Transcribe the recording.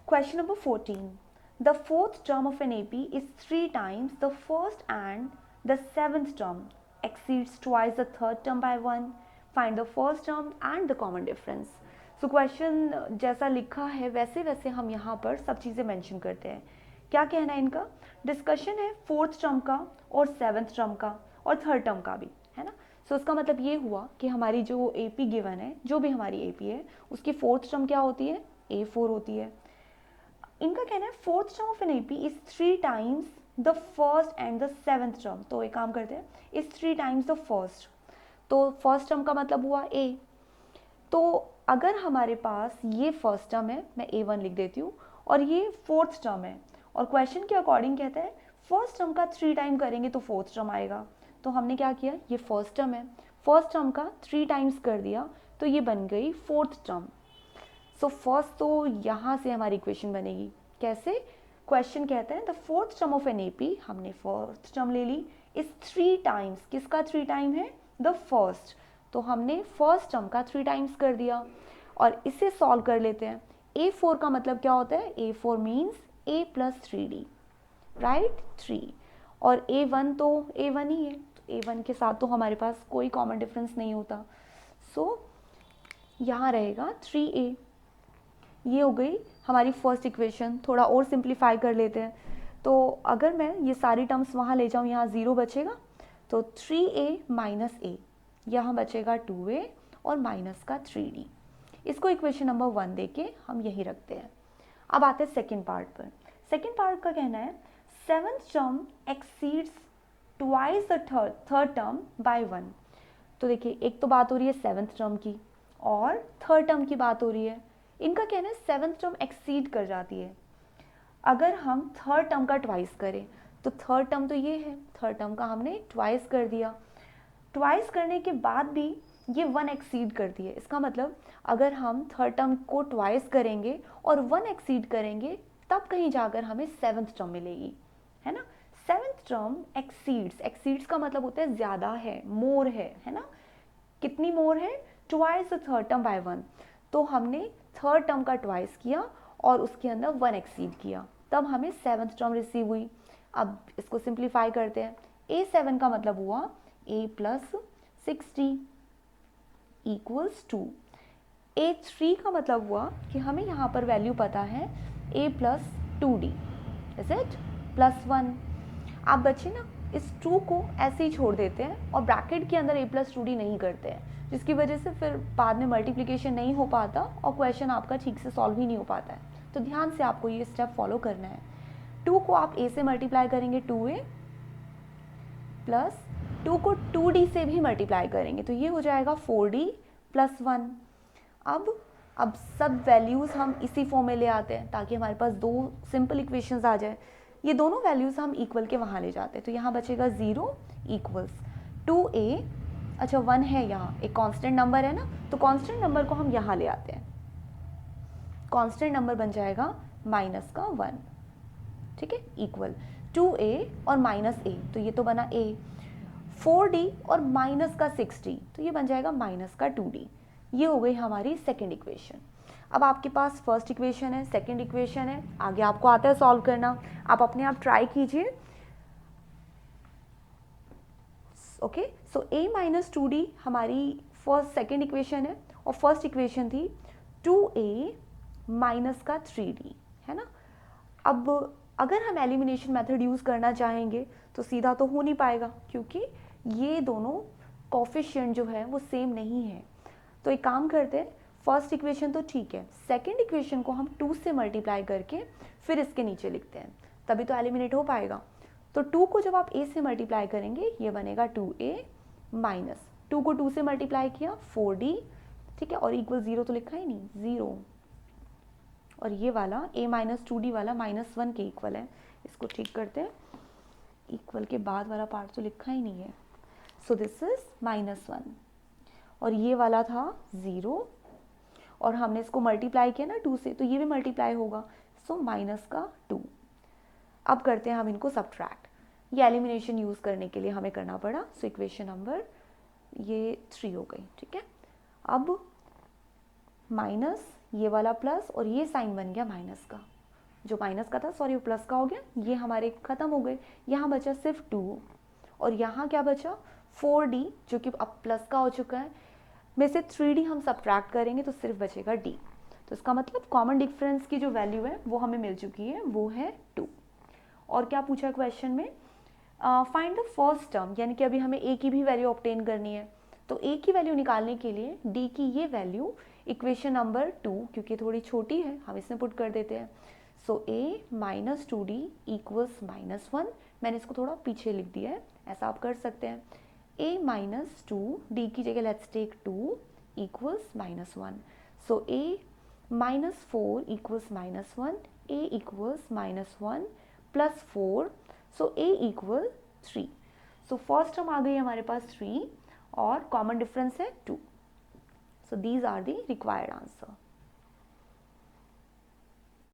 Question number 14. The fourth term of an AP is 3 times the first and the seventh term exceeds twice the third term by 1. Find the first term and the common difference. So question जैसा लिखा है वैसे वैसे हम यहाँ पर सब चीज़ें मेंशन करते हैं. क्या कहना है इनका? डिस्कशन है फोर्थ टर्म का और सेवन्थ टर्म का और थर्ड टर्म का भी, है ना. सो उसका मतलब ये हुआ कि हमारी जो AP गिवन है, जो भी हमारी AP है, उसकी फोर्थ टर्म क्या होती है? A4 होती है. इनका कहना है fourth term of an AP is 3 times the first and the seventh term. तो एक काम करते हैं, इज 3 टाइम्स द फर्स्ट. तो फर्स्ट टर्म का मतलब हुआ A. तो अगर हमारे पास ये फर्स्ट टर्म है, मैं A1 लिख देती हूँ, और ये फोर्थ टर्म है, और क्वेश्चन के अकॉर्डिंग कहते हैं फर्स्ट टर्म का 3 टाइम करेंगे तो फोर्थ टर्म आएगा. तो हमने क्या किया, ये फर्स्ट टर्म है, फर्स्ट टर्म का 3 टाइम्स कर दिया तो ये बन गई फोर्थ टर्म. सो फर्स्ट तो यहाँ से हमारी इक्वेशन बनेगी. कैसे? क्वेश्चन कहते हैं the fourth term of an AP, हमने फोर्थ टर्म ले ली, इज 3 टाइम्स. किसका 3 टाइम है? The first. तो हमने फर्स्ट टर्म का 3 टाइम्स कर दिया और इसे सॉल्व कर लेते हैं. A4 का मतलब क्या होता है? A4 means A plus 3D, right, 3. और A1 तो A1 ही है, तो A1 के साथ तो हमारे पास कोई कॉमन डिफरेंस नहीं होता. सो यहाँ रहेगा 3A. ये हो गई हमारी फर्स्ट इक्वेशन. थोड़ा और सिंप्लीफाई कर लेते हैं. तो अगर मैं ये सारी टर्म्स वहाँ ले जाऊँ, यहाँ 0 बचेगा, तो 3A माइनस A, यहाँ बचेगा 2A और माइनस का 3D. इसको इक्वेशन नंबर 1 देके हम यही रखते हैं. अब आते हैं सेकेंड पार्ट पर. सेकेंड पार्ट का कहना है seventh term exceeds twice the third term by 1. तो देखिए, एक तो बात हो रही है सेवन्थ टर्म की और थर्ड टर्म की बात हो रही है. इनका कहना है सेवन्थ टर्म एक्सीड कर जाती है. अगर हम थर्ड टर्म का ट्वाइस करें तो थर्ड टर्म तो ये है, थर्ड टर्म का हमने ट्वाइस कर दिया. ट्वाइस करने के बाद भी ये 1 एक्सीड करती है. इसका मतलब अगर हम थर्ड टर्म को ट्वाइस करेंगे और 1 एक्सीड करेंगे तब कहीं जाकर हमें सेवन्थ टर्म मिलेगी, है ना. सेवन्थ टर्म एक्सीड्स, एक्सीड्स का मतलब होता है ज़्यादा है, मोर है ना. कितनी मोर है? Twice the third term by 1. तो हमने थर्ड टर्म का ट्वाइस किया और उसके अंदर 1 एक्सीड किया, तब हमें सेवन्थ टर्म रिसीव हुई. अब इसको सिंप्लीफाई करते हैं. A7 का मतलब हुआ A प्लस 60 इक्वल्स 2. A3 का मतलब हुआ कि हमें यहाँ पर वैल्यू पता है A plus 2D, is it, plus 1. आप बच्चे ना इस 2 को ऐसे ही छोड़ देते हैं और ब्रैकेट के अंदर A प्लस 2D नहीं करते हैं, जिसकी वजह से फिर बाद में मल्टीप्लिकेशन नहीं हो पाता और क्वेश्चन आपका ठीक से सॉल्व ही नहीं हो पाता है. तो ध्यान से आपको ये स्टेप फॉलो करना है. 2 को आप A से मल्टीप्लाई करेंगे 2A, प्लस 2 को 2D से भी मल्टीप्लाई करेंगे तो ये हो जाएगा 4D प्लस 1. अब सब वैल्यूज़ हम इसी फॉर्म में ले आते हैं ताकि हमारे पास 2 सिंपल इक्वेशंस आ जाए. ये दोनों वैल्यूज़ हम इक्वल के वहाँ ले जाते हैं तो यहाँ बचेगा 0 इक्वल्स 2A. अच्छा 1 है यहाँ, एक कांस्टेंट नंबर है ना, तो कांस्टेंट नंबर को हम यहाँ ले आते हैं. कांस्टेंट नंबर बन जाएगा माइनस का 1, ठीक है, इक्वल 2A और माइनस A, तो ये तो बना A. 4D और माइनस का 6D, तो ये बन जाएगा माइनस का 2D. ये हो गई हमारी सेकेंड इक्वेशन. अब आपके पास फर्स्ट इक्वेशन है, सेकेंड इक्वेशन है, आगे आपको आता है सॉल्व करना. आप अपने आप ट्राई कीजिए. Okay, so A minus 2D हमारी फर्स्ट सेकेंड इक्वेशन है और फर्स्ट इक्वेशन थी 2A माइनस का 3D, है ना. अब अगर हम एलिमिनेशन मेथड यूज़ करना चाहेंगे तो सीधा तो हो नहीं पाएगा क्योंकि ये दोनों कोफिशिएंट जो है वो सेम नहीं है. तो एक काम करते हैं, फर्स्ट इक्वेशन तो ठीक है, सेकेंड इक्वेशन को हम 2 से मल्टीप्लाई करके फिर इसके नीचे लिखते हैं, तभी तो एलिमिनेट हो पाएगा. तो 2 को जब आप A से मल्टीप्लाई करेंगे ये बनेगा 2A माइनस 2 को 2 से मल्टीप्लाई किया 4D, ठीक है, और इक्वल 0 तो लिखा ही नहीं, 0. और ये वाला A माइनस 2D वाला माइनस 1 के इक्वल है. इसको ठीक करते हैं, इक्वल के बाद वाला पार्ट तो लिखा ही नहीं है. सो दिस इज माइनस 1 और ये वाला था 0 और हमने इसको मल्टीप्लाई किया ना 2 से, तो ये भी मल्टीप्लाई होगा, सो माइनस का 2. अब करते हैं हम इनको सब्ट्रैक्ट. ये एलिमिनेशन यूज़ करने के लिए हमें करना पड़ा. सो इक्वेशन नंबर ये 3 हो गई, ठीक है. अब माइनस ये वाला प्लस और ये साइन बन गया माइनस का. जो माइनस का था सॉरी वो प्लस का हो गया, ये हमारे ख़त्म हो गए, यहाँ बचा सिर्फ 2 और यहाँ क्या बचा 4d जो कि अब प्लस का हो चुका है, में से 3d हम सब्ट्रैक्ट करेंगे तो सिर्फ बचेगा d। तो इसका मतलब कॉमन डिफरेंस की जो वैल्यू है वो हमें मिल चुकी है, वो है 2। और क्या पूछा क्वेश्चन में, फाइंड द फर्स्ट टर्म, यानी कि अभी हमें a की भी वैल्यू ऑब्टेन करनी है। तो a की वैल्यू निकालने के लिए d की ये वैल्यू इक्वेशन नंबर 2, क्योंकि थोड़ी छोटी है हम इसमें पुट कर देते हैं। सो a माइनस 2d इक्वल्स -1, मैंने इसको थोड़ा पीछे लिख दिया है, ऐसा आप कर सकते हैं। a माइनस 2 d की जगह let's take 2 equals -1। So a minus 4 equals -1, a equals -1 plus 4, so a equal 3। So first term आ गई हमारे पास 3 और कॉमन डिफरेंस है 2। So these are the required answer.